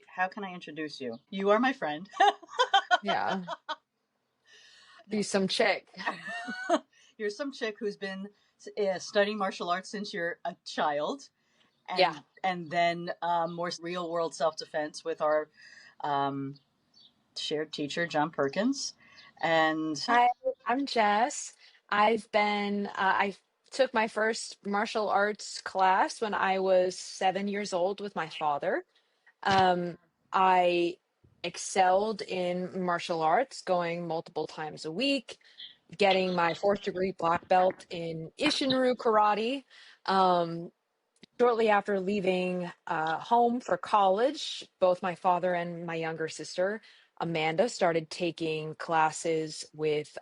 how can I introduce you? You are my friend. Yeah. Be some chick. You're some chick who's been studying martial arts since you're a child, Yeah. and then more real world self defense with our um, shared teacher John Perkins, and Hi, I'm Jess. I took my first martial arts class when I was 7 years old with my father. Um, I excelled in martial arts, going multiple times a week, getting my fourth degree black belt in Ishinryu karate. Um, Shortly after leaving home for college, both my father and my younger sister, Amanda, started taking classes with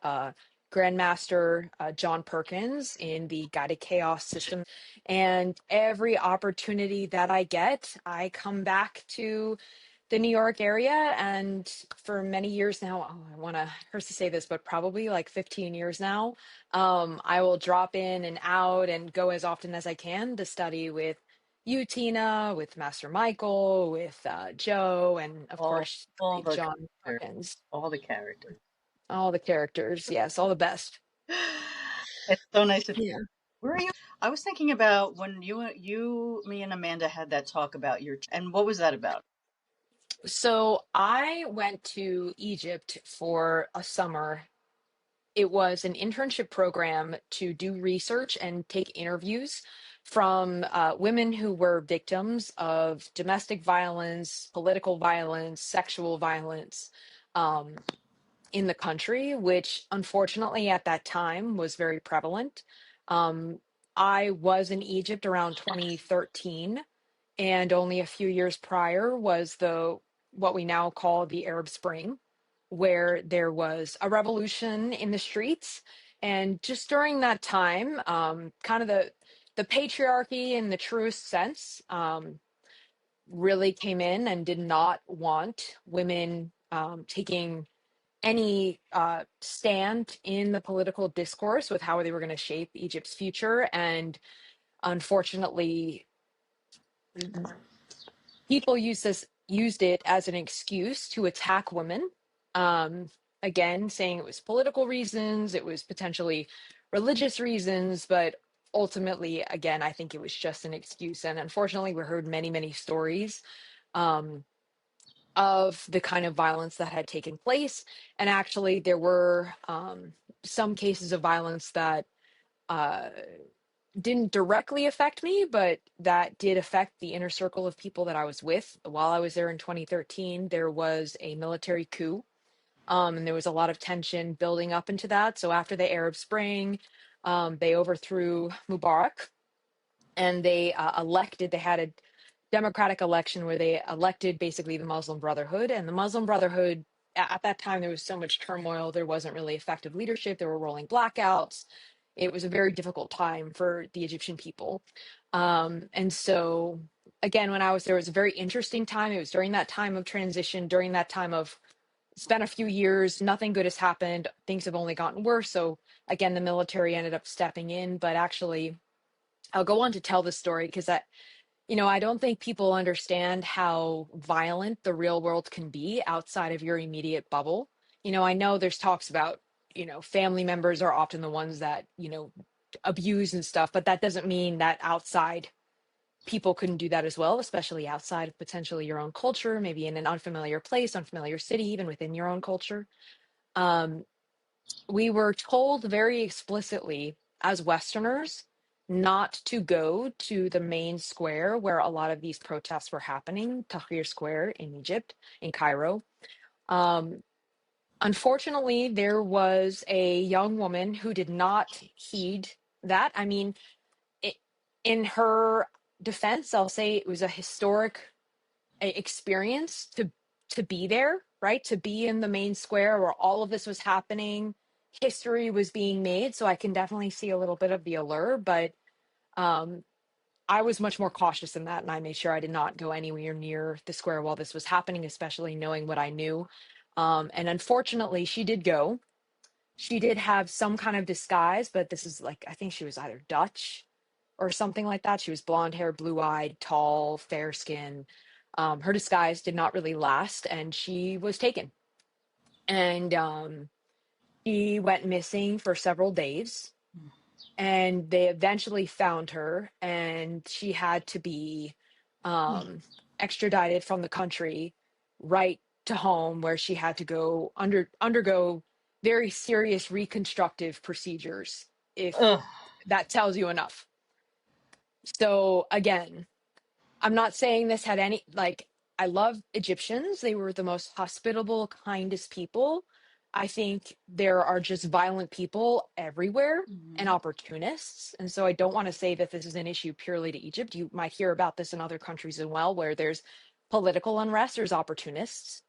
Grandmaster John Perkins in the Guided Chaos system. And every opportunity that I get, I come back to the New York area. And for many years now, oh, I want to hurts to say this, but probably like 15 years now, I will drop in and out and go as often as I can to study with you, Tina, with Master Michael, with Joe, and of course, all the John characters, Perkins. all the characters. All the characters. Yes, all the best. It's so nice to. Yeah. Where are you? I was thinking about when me and Amanda had that talk about and what was that about? So I went to Egypt for a summer. It was an internship program to do research and take interviews from women who were victims of domestic violence, political violence, sexual violence um, in the country, which unfortunately at that time was very prevalent. Um, I was in Egypt around 2013, and only a few years prior was the what we now call the Arab Spring, where there was a revolution in the streets. And just during that time, kind of the patriarchy in the truest sense really came in and did not want women taking any stand in the political discourse with how they were going to shape Egypt's future. And unfortunately, people used it as an excuse to attack women. Um, Again, saying it was political reasons, it was potentially religious reasons, but ultimately, again, I think it was just an excuse. And unfortunately, we heard many, many stories um, of the kind of violence that had taken place. And actually, there were some cases of violence that uh, didn't directly affect me, but that did affect the inner circle of people that I was with. While I was there in 2013, there was a military coup, and there was a lot of tension building up into that. So after the Arab Spring, they overthrew Mubarak, and they had a democratic election where they elected basically the Muslim Brotherhood. And the Muslim Brotherhood, at that time, there was so much turmoil. There wasn't really effective leadership. There were rolling blackouts. It was a very difficult time for the Egyptian people. And so, again, when I was there, it was a very interesting time. It was during that time of transition, during that time of it's been a few years, nothing good has happened. Things have only gotten worse. So, again, the military ended up stepping in. But actually, I'll go on to tell the story because I don't think people understand how violent the real world can be outside of your immediate bubble. I know there's talks about, family members are often the ones that, abuse and stuff, but that doesn't mean that outside people couldn't do that as well, especially outside of potentially your own culture, maybe in an unfamiliar place, unfamiliar city, even within your own culture. Um, we were told very explicitly as Westerners not to go to the main square where a lot of these protests were happening, Tahrir Square in Egypt, in Cairo. Um, Unfortunately, there was a young woman who did not heed that. I mean, it, in her defense, I'll say it was a historic experience to be there, right? To be in the main square where all of this was happening, history was being made. So I can definitely see a little bit of the allure, but um, I was much more cautious than that, and I made sure I did not go anywhere near the square while this was happening, especially knowing what I knew. And unfortunately, she did go. She did have some kind of disguise, but this is like I think she was either Dutch or something like that. She was blonde hair, blue eyed, tall, fair skin. Her disguise did not really last, and she was taken. And she went missing for several days, and they eventually found her, and she had to be um, extradited from the country right to home, where she had to go undergo very serious reconstructive procedures, if Ugh. that tells you enough. So again, I'm not saying this had any, like, I love Egyptians. They were the most hospitable, kindest people. I think there are just violent people everywhere and Mhm. opportunists. And so I don't want to say that this is an issue purely to Egypt. You might hear about this in other countries as well, where there's political unrest, there's opportunists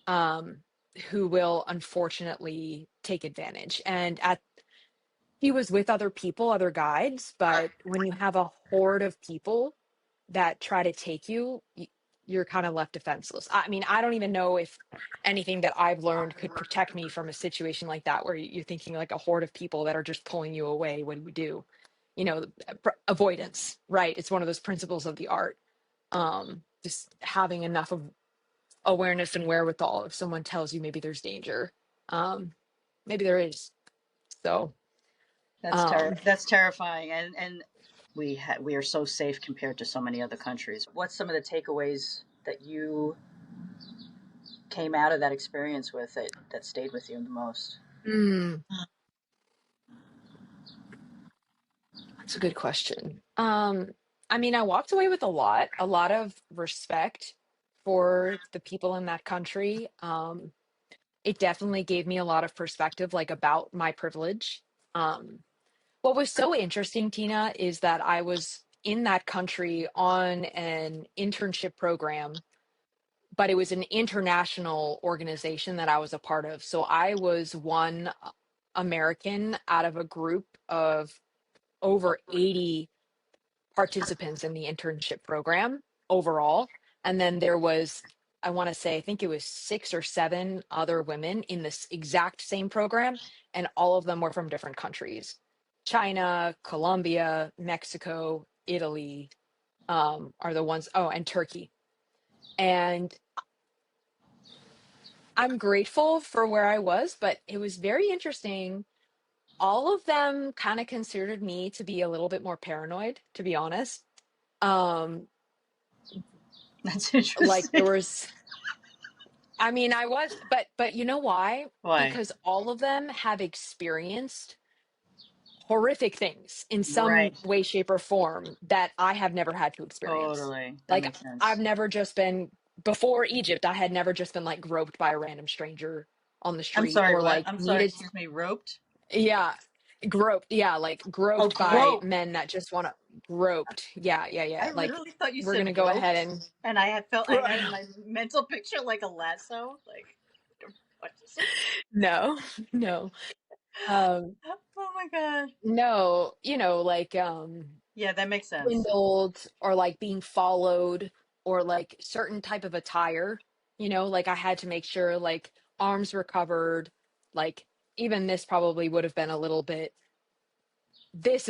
um, who will unfortunately take advantage. And at he was with other people, other guides, but when you have a horde of people that try to take you, you're kind of left defenseless. I mean, I don't even know if anything that I've learned could protect me from a situation like that, where you're thinking like a horde of people that are just pulling you away. What do you do? You know, avoidance, right? It's one of those principles of the art. Just having enough of awareness and wherewithal. If someone tells you maybe there's danger, um, maybe there is. So, um, That's terrifying, and we are so safe compared to so many other countries. What's some of the takeaways that you came out of that experience with that stayed with you the most? mm, that's a good question. I mean, I walked away with a lot of respect for the people in that country. It definitely gave me a lot of perspective, like about my privilege. Um, what was so interesting, Tina, is that I was in that country on an internship program, but it was an international organization that I was a part of. So I was one American out of a group of over 80 participants in the internship program overall. And then there was, I want to say, I think it was 6 or 7 other women in this exact same program, and all of them were from different countries: China, Colombia, Mexico, Italy, are the ones, oh, and Turkey. And I'm grateful for where I was, but it was very interesting. All of them kind of considered me to be a little bit more paranoid, to be honest. Um, That's like interesting. there was, I mean, I was, but you know why? Why? Because all of them have experienced horrific things in some Right. way, shape, or form that I have never had to experience. Totally. That Like makes I've sense. never just been before Egypt, I had never just been like groped by a random stranger on the I'm street, sorry. or What? like I'm sorry. needed, Excuse me. Roped? yeah, groped, yeah, like Oh, groped by groped. men that just want to groped. Yeah, yeah, I yeah. Like literally thought you we're said gonna go ahead roped, and and I had in my mental picture like a lasso. Like what is it? no, no. Um, Oh my god. no, you know, like Yeah, that makes sense. swindled, or like being followed, or like certain type of attire, like I had to make sure like arms were covered. Like even this probably would have been a little bit, this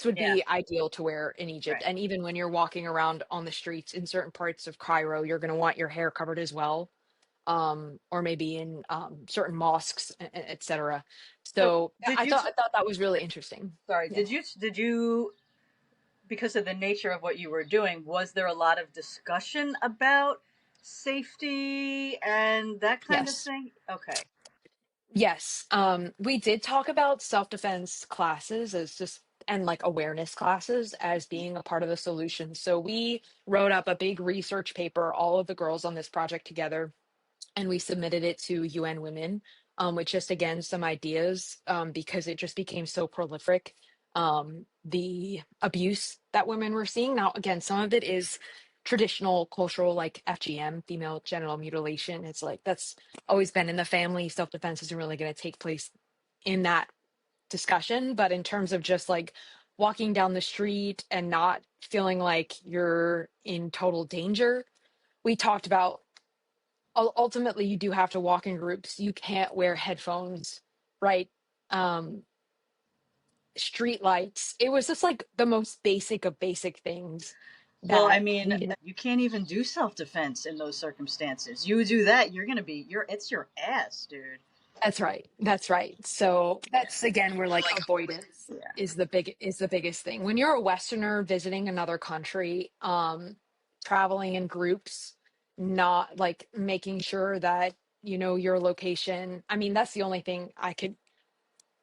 would Yeah. be ideal to wear in Egypt. Right. And even when you're walking around on the streets in certain parts of Cairo, you're going to want your hair covered as well. Or maybe in certain mosques, etc. So So did you? I thought that was really interesting. Sorry. Yeah. Did you? Because of the nature of what you were doing, was there a lot of discussion about safety and that kind of Yes. thing? Okay. Yes. We did talk about self-defense classes as just, and like awareness classes as being a part of the solution. So we wrote up a big research paper, all of the girls on this project together, and we submitted it to UN Women, with just again some ideas, because it just became so prolific. The abuse that women were seeing. Now, again, some of it is traditional cultural, like FGM, female genital mutilation. It's like that's always been in the family. Self defense isn't really going to take place in that discussion. But in terms of just like walking down the street and not feeling like you're in total danger, we talked about ultimately you do have to walk in groups. You can't wear headphones, right? Um, Street lights. It was just like the most basic of basic things. Well, I that mean, we you can't even do self defense in those circumstances. You do that, you're gonna be it's your ass, dude. That's right. That's right. So that's again where like avoidance Yeah. is the biggest thing. When you're a Westerner visiting another country, traveling in groups, not like making sure that you know your location. I mean, that's the only thing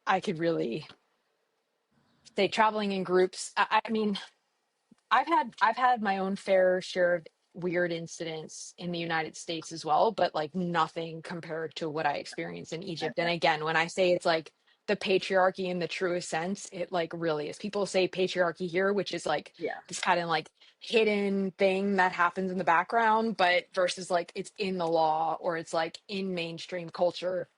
I could really say traveling in groups. I mean, I've had my own fair share of weird incidents in the United States as well, but like nothing compared to what I experienced in I Egypt. And bet. again, when I say it's like the patriarchy in the truest sense, it like really is. People say patriarchy here, which is like Yeah. this kind of like hidden thing that happens in the background, but versus like it's in the law or it's like in mainstream culture.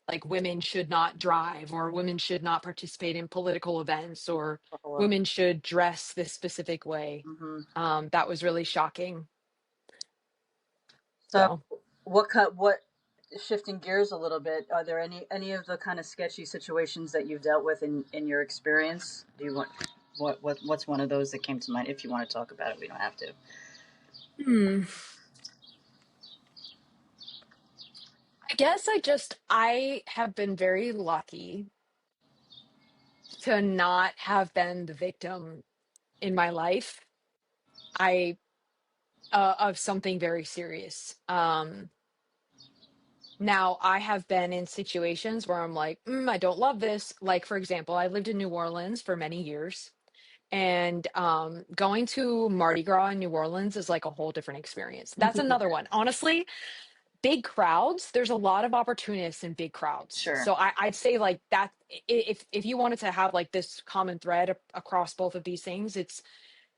Like women should not drive or women should not participate in political events or women should dress this specific way. Mm-hmm. That was really shocking. So, So, what shifting gears a little bit? Are there any of the kind of sketchy situations that you've dealt with in your experience? Do you want what's one of those that came to mind? If you want to talk about it, we don't have to. hmm, I guess I have been very lucky to not have been the victim in my life. I of something very serious. Now I have been in situations where I'm like, I don't love this. Like, for example, I lived in New Orleans for many years. And going to Mardi Gras in New Orleans is like a whole different experience. That's another one. Honestly, big crowds, there's a lot of opportunists in big crowds. Sure. So I'd say like that if you wanted to have like this common thread across both of these things, it's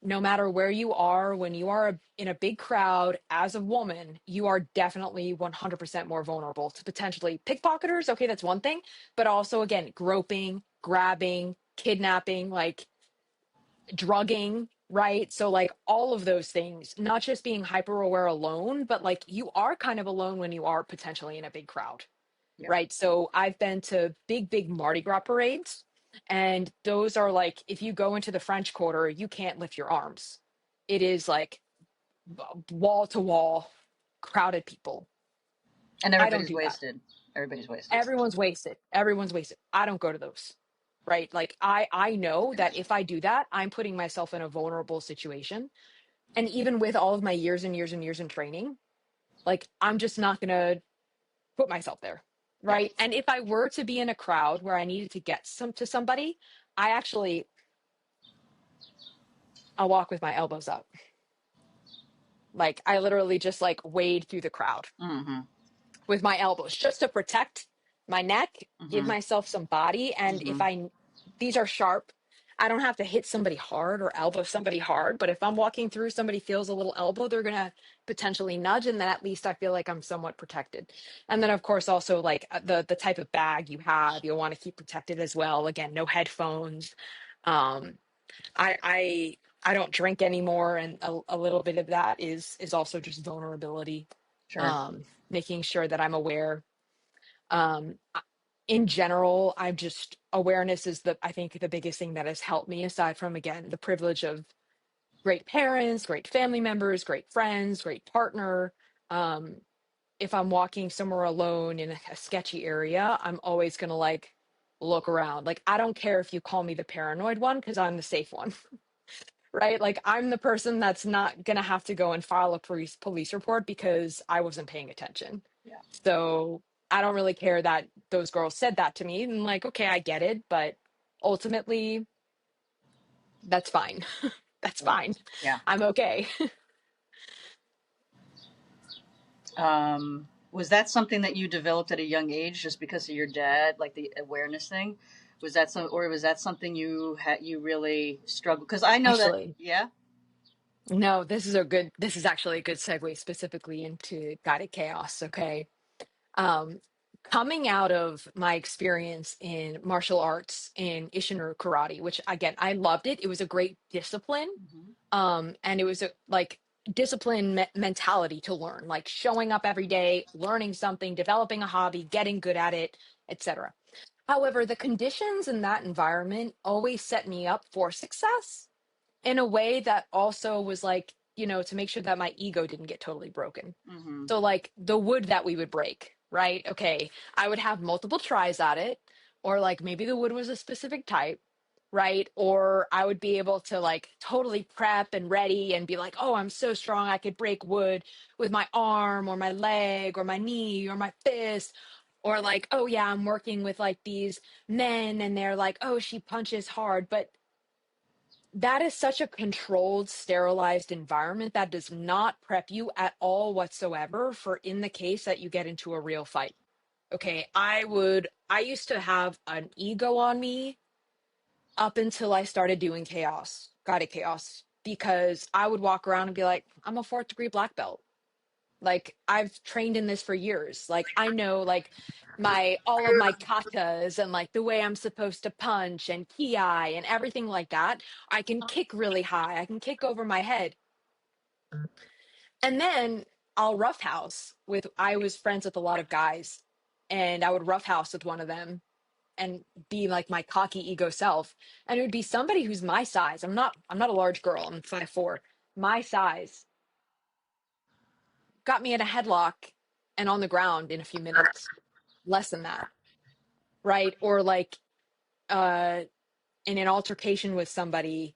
no matter where you are, when you are in a big crowd as a woman, you are definitely 100% more vulnerable to potentially pickpocketers. Okay, that's one thing. But also, again, groping, grabbing, kidnapping, like drugging, right? So, like all of those things, not just being hyper aware alone, but like you are kind of alone when you are potentially in a big crowd, Yeah. right? So, I've been to big Mardi Gras parades, and those are like, if you go into the French Quarter, you can't lift your arms. It is like wall to wall, crowded people. And I don't everybody's do that. wasted. Everybody's wasted. Everyone's wasted. Everyone's wasted. I don't go to those. Right? Like I know that if I do that, I'm putting myself in a vulnerable situation. And even with all of my years and years and years in training, like I'm just not going to put myself there. Yeah. Right? And if I were to be in a crowd where I needed to get some to somebody, I actually I'll walk with my elbows up. Like I literally just like wade through the crowd Mm-hmm. with my elbows just to protect my neck, give Mm-hmm. myself some body. And Mm-hmm. if these are sharp, I don't have to hit somebody hard or elbow somebody hard. But if I'm walking through, somebody feels a little elbow, they're going to potentially nudge. And then at least I feel like I'm somewhat protected. And then, of course, also like the type of bag you have, you'll want to keep protected as well. Again, no headphones. Um, I don't drink anymore. And a little bit of that is also just vulnerability, Sure. making sure that I'm aware. Um, in general, I'm just awareness is I think the biggest thing that has helped me aside from again the privilege of great parents, great family members, great friends, great partner. Um, if I'm walking somewhere alone in a sketchy area, I'm always gonna like look around. Like I don't care if you call me the paranoid one because I'm the safe one. Right? Like I'm the person that's not gonna have to go and file a police report because I wasn't paying attention. Yeah. So I don't really care that those girls said that to me. And like, okay, I get it, but ultimately, that's fine. That's Yeah. fine. Yeah. I'm okay. Was that something that you developed at a young age, just because of your dad, like the awareness thing? Was that or was that something you really struggled? Because I know that. Actually, Yeah. no, this is actually a good segue specifically into guided chaos. Okay. Um, coming out of my experience in martial arts in Ishinru karate, which again, I loved it. It was a great discipline. Mm-hmm. And it was a like discipline mentality to learn, like showing up every day, learning something, developing a hobby, getting good at it, etc. However, the conditions in that environment always set me up for success in a way that also was like to make sure that my ego didn't get totally broken. Mm-hmm. So like the wood that we would break, right? Okay, I would have multiple tries at it, or like maybe the wood was a specific type, right? Or I would be able to like totally prep and ready and be like, oh, I'm so strong, I could break wood with my arm or my leg or my knee or my fist. Or like, oh yeah, I'm working with like these men and they're like, oh, she punches hard. But that is such a controlled, sterilized environment that does not prep you at all whatsoever for in the case that you get into a real fight. Okay, I used to have an ego on me up until I started doing chaos, guided chaos, because I would walk around and be like, I'm a fourth degree black belt. Like I've trained in this for years. Like I know like my all of my katas and like the way I'm supposed to punch and ki and everything like that. I can kick really high. I can kick over my head. And then I'll roughhouse with I was friends with a lot of guys and I would roughhouse with one of them and be like my cocky ego self. And it would be somebody who's my size. I'm not a large girl. I'm 5'4". My size got me in a headlock and on the ground in a few minutes. Less than that, right? Or like uh in an altercation with somebody,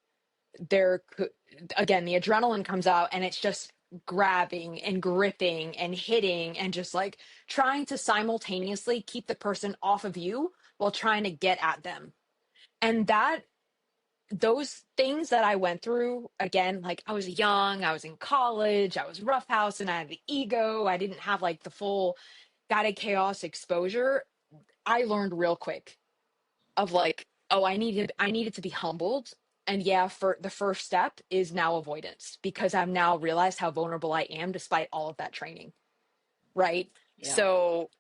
there could again the adrenaline comes out and it's just grabbing and gripping and hitting and just like trying to simultaneously keep the person off of you while trying to get at them. And that those things that I went through, again, like I was young, I was in college, I was roughhouse and I had the ego. I didn't have like the full guided chaos exposure. I learned real quick of like, oh, I needed to be humbled. And yeah, for the first step is now avoidance because I've now realized how vulnerable I am despite all of that training. Right. Yeah. So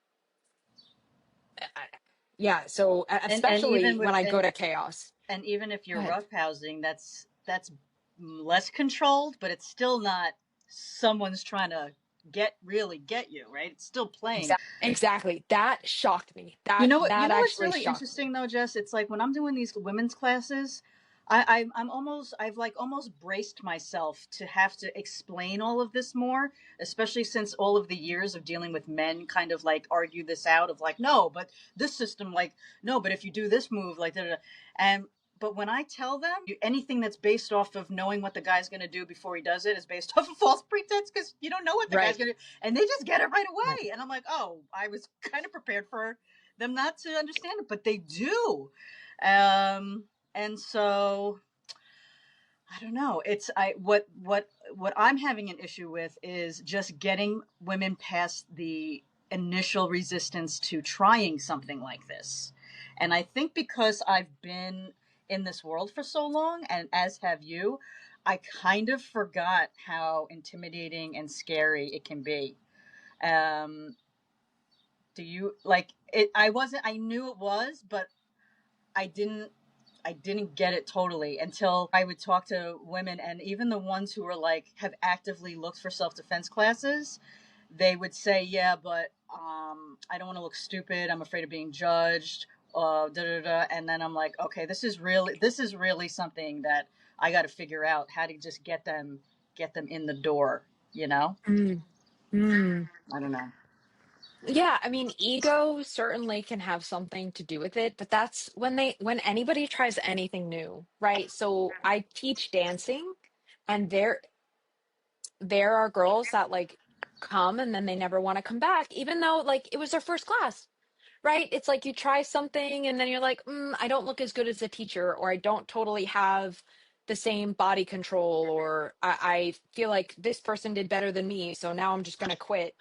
yeah. So And even especially when with I go to chaos. and even if Go you're ahead. roughhousing, that's less controlled, but it's still not someone's trying to really get you, right? It's still playing. Exactly. That shocked me. You That know what? You that know what's actually really shocked me. interesting though, Jess? It's like when I'm doing these women's classes, I've like almost braced myself to have to explain all of this more, especially since all of the years of dealing with men kind of like argue this out of like, no, but this system, like, no, but if you do this move, like, da, da, da. And but when I tell them anything that's based off of knowing what the guy's going to do before he does it is based off of false pretense because you don't know what the guy's Right. going to do, and they just get it right Right. away. And I'm like, oh, I was kind of prepared for them not to understand it, but they do. And so I don't know. It's I what I'm having an issue with is just getting women past the initial resistance to trying something like this. And I think because I've been in this world for so long and as have you, I kind of forgot how intimidating and scary it can be. Um do you like it? I knew it was, but I didn't get it totally until I would talk to women, and even the ones who were like have actively looked for self-defense classes, they would say, yeah, but I don't want to look stupid, I'm afraid of being judged, da, da, da. And then I'm like, okay, this is really something that I got to figure out how to just get them in the door, you know. Mm. Mm. I don't know. Yeah, I mean, ego certainly can have something to do with it, but that's when anybody tries anything new, right? So I teach dancing, and there are girls that like come and then they never want to come back, even though like it was their first class, right? It's like you try something and then you're like, I don't look as good as the teacher, or I don't totally have the same body control, or I feel like this person did better than me, so now I'm just gonna quit.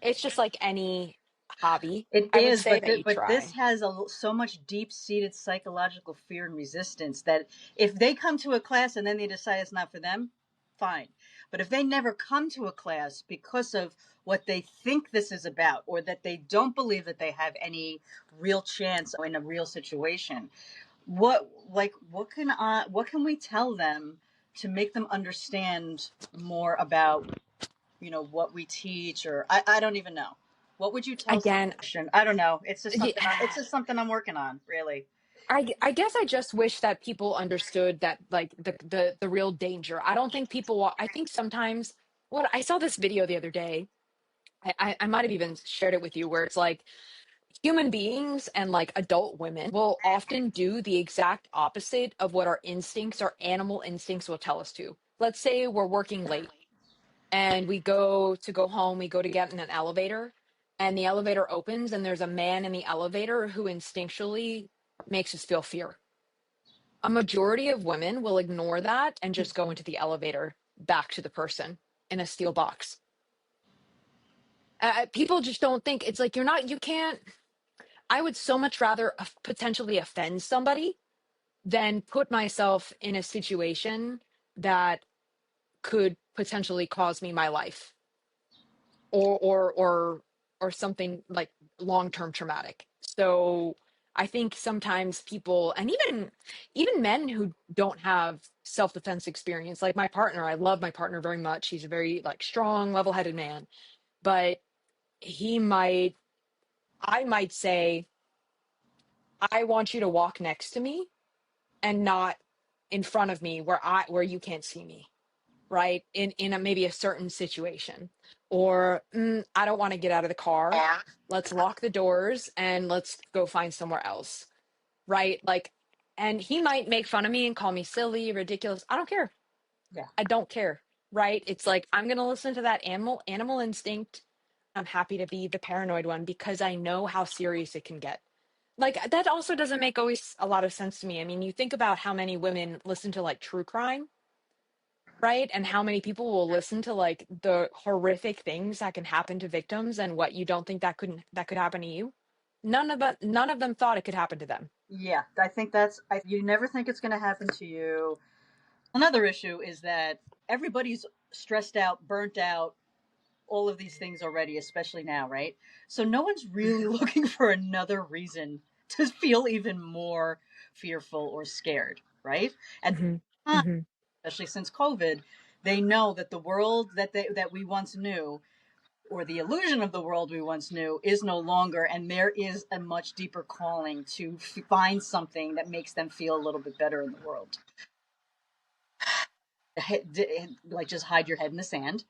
It's just like any hobby. It I would is, say but that you this try. has so much deep-seated psychological fear and resistance that if they come to a class and then they decide it's not for them, fine. But if they never come to a class because of what they think this is about, or that they don't believe that they have any real chance in a real situation, what can we tell them to make them understand more about what we teach, or I don't even know. What would you tell Again, someone? I don't know. It's just yeah, something. It's just something I'm working on, really. I guess I just wish that people understood that, like, the real danger. I don't think I think sometimes, what I saw this video the other day. I might have even shared it with you, where it's like human beings and like adult women will often do the exact opposite of what our instincts, our animal instincts, will tell us to. Let's say we're working late and we go home, we go to get in an elevator, and the elevator opens and there's a man in the elevator who instinctually makes us feel fear. A majority of women will ignore that and just go into the elevator back to the person in a steel box. People just don't think, it's like, you can't. I would so much rather potentially offend somebody than put myself in a situation that could potentially cause me my life, or something like long-term traumatic. So I think sometimes people, and even men who don't have self-defense experience, like my partner, I love my partner very much. He's a very like strong, level-headed man, but he might I might say, I want you to walk next to me and not in front of me where you can't see me, right? In maybe a certain situation. Or I don't want to get out of the car. Let's lock the doors and let's go find somewhere else, right? Like, and he might make fun of me and call me silly, ridiculous. I don't care. Yeah. I don't care, right? It's like, I'm going to listen to that animal instinct. I'm happy to be the paranoid one because I know how serious it can get. Like, that also doesn't make always a lot of sense to me. I mean, you think about how many women listen to like true crime, right? And how many people will listen to like the horrific things that can happen to victims, and what you don't think that could happen to you. None of them thought it could happen to them. Yeah, I think you never think it's going to happen to you. Another issue is that everybody's stressed out, burnt out, all of these things already, especially now, right? So no one's really looking for another reason to feel even more fearful or scared, right? At Hmm. the time, Hmm. especially since COVID, they know that the world that we once knew, or the illusion of the world we once knew, is no longer, and there is a much deeper calling to find something that makes them feel a little bit better in the world. Like, just hide your head in the sand.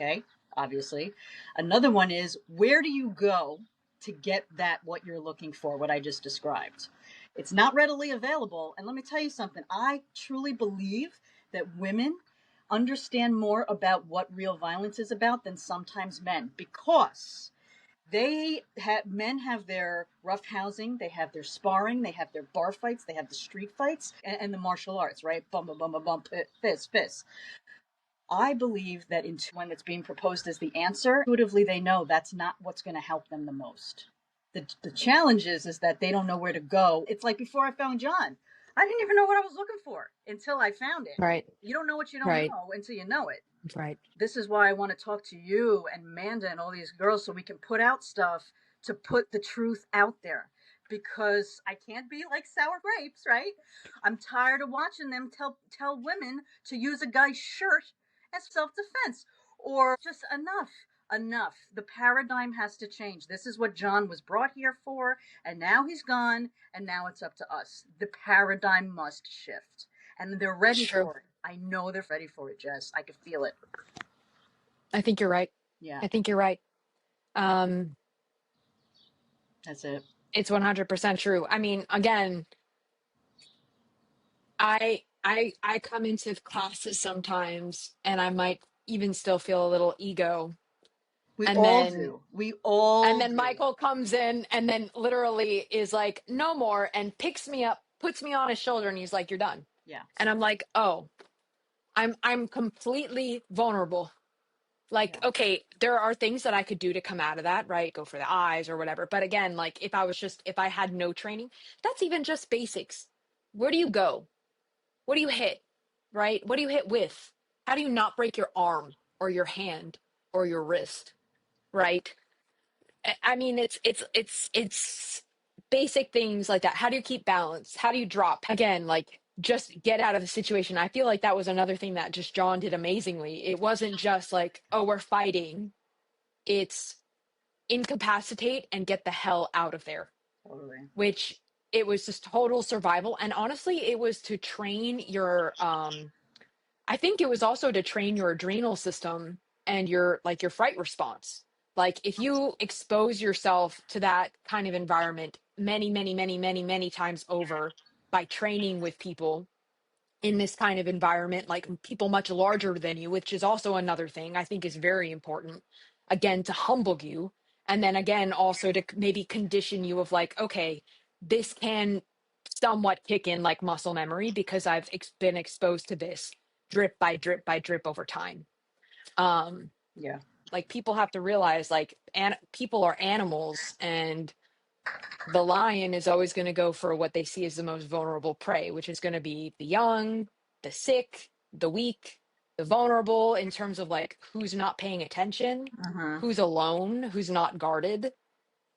Okay, obviously. Another one is, where do you go to get what you're looking for, what I just described? It's not readily available. And let me tell you something, I truly believe that women understand more about what real violence is about than sometimes men, because men have their rough housing, they have their sparring, they have their bar fights, they have the street fights, and the martial arts, right? Bum bum bum bum bum, fist. I believe that when it's being proposed as the answer, intuitively they know that's not what's going to help them the most. The challenge is that they don't know where to go. It's like before I found John, I didn't even know what I was looking for until I found it. Right. You don't know what you don't Right. know until you know it. Right. This is why I want to talk to you and Amanda and all these girls, so we can put out stuff to put the truth out there. Because I can't be like sour grapes, right? I'm tired of watching them tell women to use a guy's shirt as self defense, or just enough. The paradigm has to change. This is what John was brought here for, and now he's gone, and now it's up to us. The paradigm must shift, and they're It's ready true. for it. I know they're ready for it, Jess. I could feel it. I think you're right. Yeah, I think you're right. Um, that's it. it's 100% true. I mean, again, I come into classes sometimes and I might even still feel a little ego. We And all then do. We all do. Michael comes in and then literally is like, no more, and picks me up, puts me on his shoulder, and he's like, you're done. Yeah, And I'm like, oh, I'm completely vulnerable. Like, yeah. okay, there are things that I could do to come out of that, right? Go for the eyes or whatever. But again, like, if I had no training, that's even just basics. Where do you go? What do you hit? Right? What do you hit with? How do you not break your arm or your hand or your wrist? Right? I mean, it's basic things like that. How do you keep balance? How do you drop? Again, like, just get out of the situation. I feel like that was another thing that just John did amazingly. It wasn't just like, oh, we're fighting. It's incapacitate and get the hell out of there. Totally. Which it was just total survival. And honestly, it was to train your I think it was also to train your adrenal system and your like your fright response. Like if you expose yourself to that kind of environment many, many, many, many, many times over by training with people in this kind of environment, like people much larger than you, which is also another thing I think is very important, again, to humble you. And then again, also to maybe condition you of like, okay, this can somewhat kick in like muscle memory because I've been exposed to this drip by drip by drip over time. Um, Yeah. like people have to realize like people are animals, and the lion is always going to go for what they see as the most vulnerable prey, which is going to be the young, the sick, the weak, the vulnerable in terms of like who's not paying attention, Uh-huh. who's alone, who's not guarded.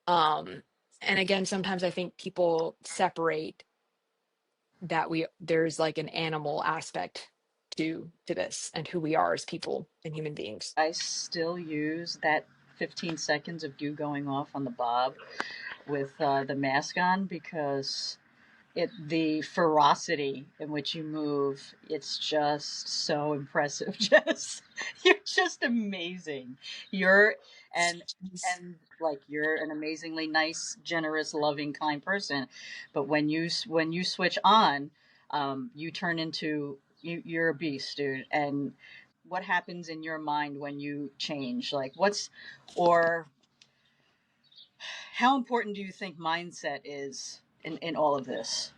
Um, and again, sometimes I think people separate that there's like an animal aspect to this and who we are as people and human beings. I still use that 15 seconds of you going off on the bob with the mask on because the ferocity in which you move, it's just so impressive. Jess, you're just amazing. You're and like you're an amazingly nice, generous, loving, kind person, but when you switch on, you turn into you're a beast, dude. And what happens in your mind when you change? Like what's or how important do you think mindset is in all of this?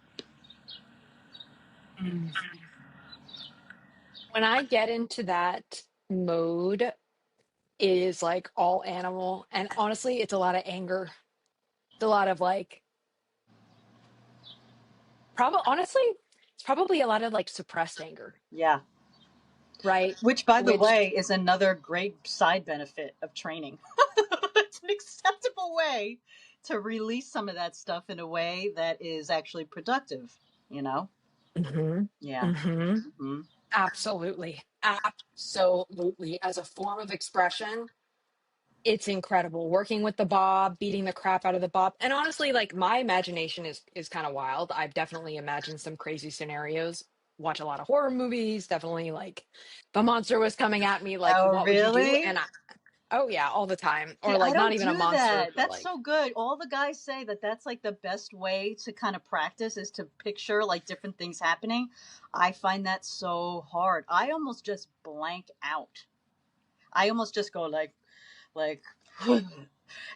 Mm. When I get into that mode, it is like all animal. And honestly, it's a lot of anger. It's a lot of like, probably, honestly, it's probably a lot of like suppressed anger, Yeah. right? Which, by the Which, way, is another great side benefit of training. It's an acceptable way to release some of that stuff in a way that is actually productive, you know? mhm, Yeah. mhm, Hmm. absolutely, absolutely. As a form of expression, it's incredible. Working with the bob, beating the crap out of the bob. And honestly, like my imagination is kind of wild. I've definitely imagined some crazy scenarios. Watch a lot of horror movies. Definitely like if a monster was coming at me, like Oh, what would you do? really? And oh yeah, all the time. See, Or I like not don't even a do monster, that. but That's like so good. All the guys say that that's like the best way to kind of practice is to picture like different things happening. I find that so hard. I almost just blank out. I almost just go like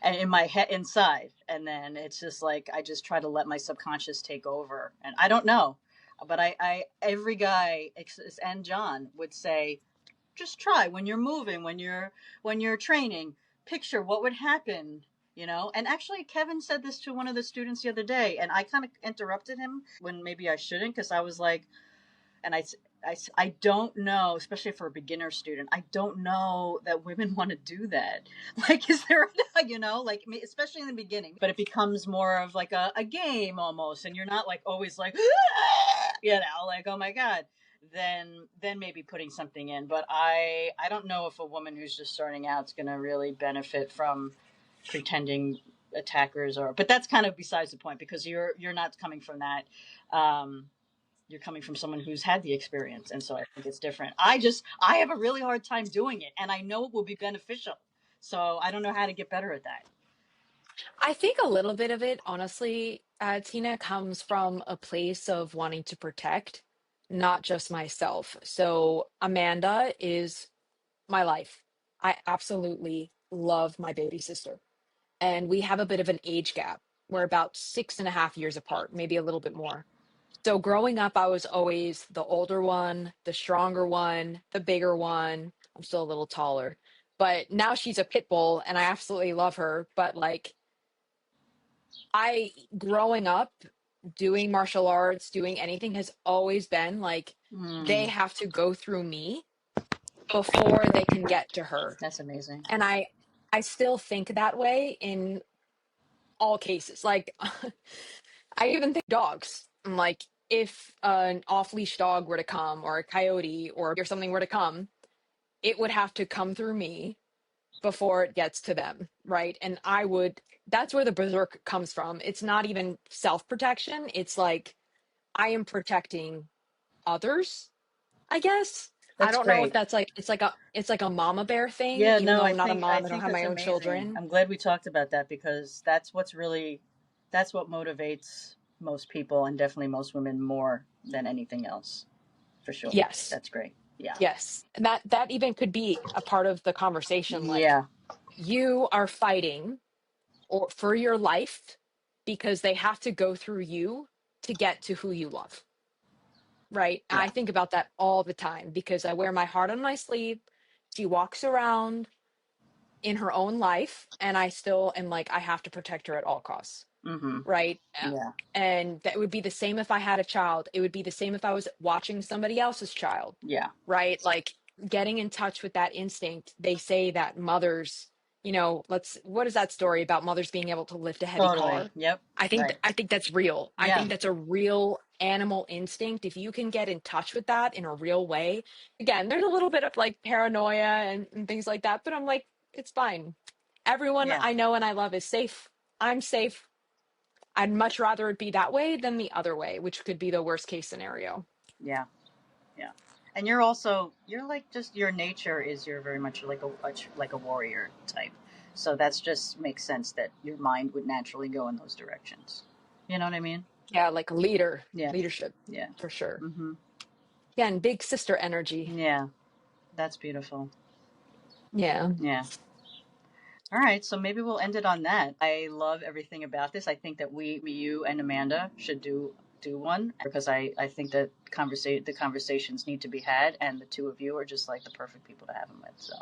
and in my head inside, and then it's just like I just try to let my subconscious take over, and I don't know, but I every guy and John would say just try when you're moving, when you're training, picture what would happen, you know. And actually Kevin said this to one of the students the other day, and I kind of interrupted him when maybe I shouldn't, because I was like, and I don't know, especially for a beginner student, I don't know that women want to do that. Like, is there, you know, like, especially in the beginning, but it becomes more of like a game almost, and you're not like always like, you know, like, oh my God. Then maybe putting something in, but I don't know if a woman who's just starting out is going to really benefit from pretending attackers, or but that's kind of besides the point, because you're not coming from that. um you're coming from someone who's had the experience, and so I think it's different. I have a really hard time doing it, and I know it will be beneficial, so I don't know how to get better at that. I think a little bit of it, honestly, Tina, comes from a place of wanting to protect, not just myself. So Amanda is my life. I absolutely love my baby sister. And we have a bit of an age gap. We're about 6.5 years apart, maybe a little bit more. So growing up, I was always the older one, the stronger one, the bigger one. I'm still a little taller. But now she's a pit bull and I absolutely love her. But like, growing up, doing martial arts, doing anything has always been like they Mm, have to go through me before they can get to her. that's amazing. And I still think that way in all cases. Like I even think dogs. I'm like if an off-leash dog were to come or a coyote or something were to come, it would have to come through me before it gets to them, right? And that's where the berserk comes from. It's not even self-protection. It's like, I am protecting others, I guess. I That's don't know if great. that's like, it's like a mama bear thing, Yeah, even no, though I I'm not a think I mom, I don't think have that's my own amazing. children. I'm glad we talked about that because that's what motivates most people and definitely most women more than anything else, for sure. Yes. That's great. Yeah. Yes. And that even could be a part of the conversation. Like, Yeah. you are fighting or for your life because they have to go through you to get to who you love. Right. Yeah. I think about that all the time because I wear my heart on my sleeve. She walks around in her own life, and I still am like, I have to protect her at all costs. Mhm. Right. Yeah. And that would be the same if I had a child. It would be the same if I was watching somebody else's child. Yeah. Right. Like, getting in touch with that instinct. They say that mothers, what is that story about mothers being able to lift a heavy Totally. car? Yep. Right. I think that's real. I Yeah. think that's a real animal instinct. If you can get in touch with that in a real way, again, there's a little bit of like paranoia and things like that, but I'm like, it's fine. Everyone Yeah. I know and I love is safe. I'm safe. I'd much rather it be that way than the other way, which could be the worst case scenario. Yeah. Yeah. And you're like just your nature is you're very much like like a warrior type. So that's just makes sense that your mind would naturally go in those directions. You know what I mean? Yeah, like Yeah. leadership Yeah. for sure. Mhm. Again, big sister energy. Yeah. That's beautiful. Yeah. Yeah. All right, so maybe we'll end it on that. I love everything about this. I think that you and Amanda should do one because I think that the conversations need to be had, and the two of you are just like the perfect people to have them with. So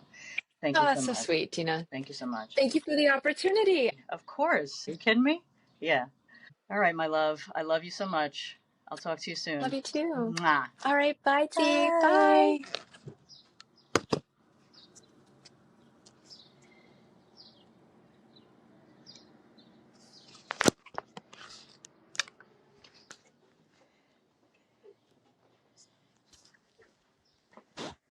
thank Oh, you so that's so much. sweet, Tina. Thank you so much. Thank you for the opportunity. Of course. Are you kidding me? Yeah. All right, my love. I love you so much. I'll talk to you Love soon. you too. Mwah. All right. Bye, T. Bye. Bye.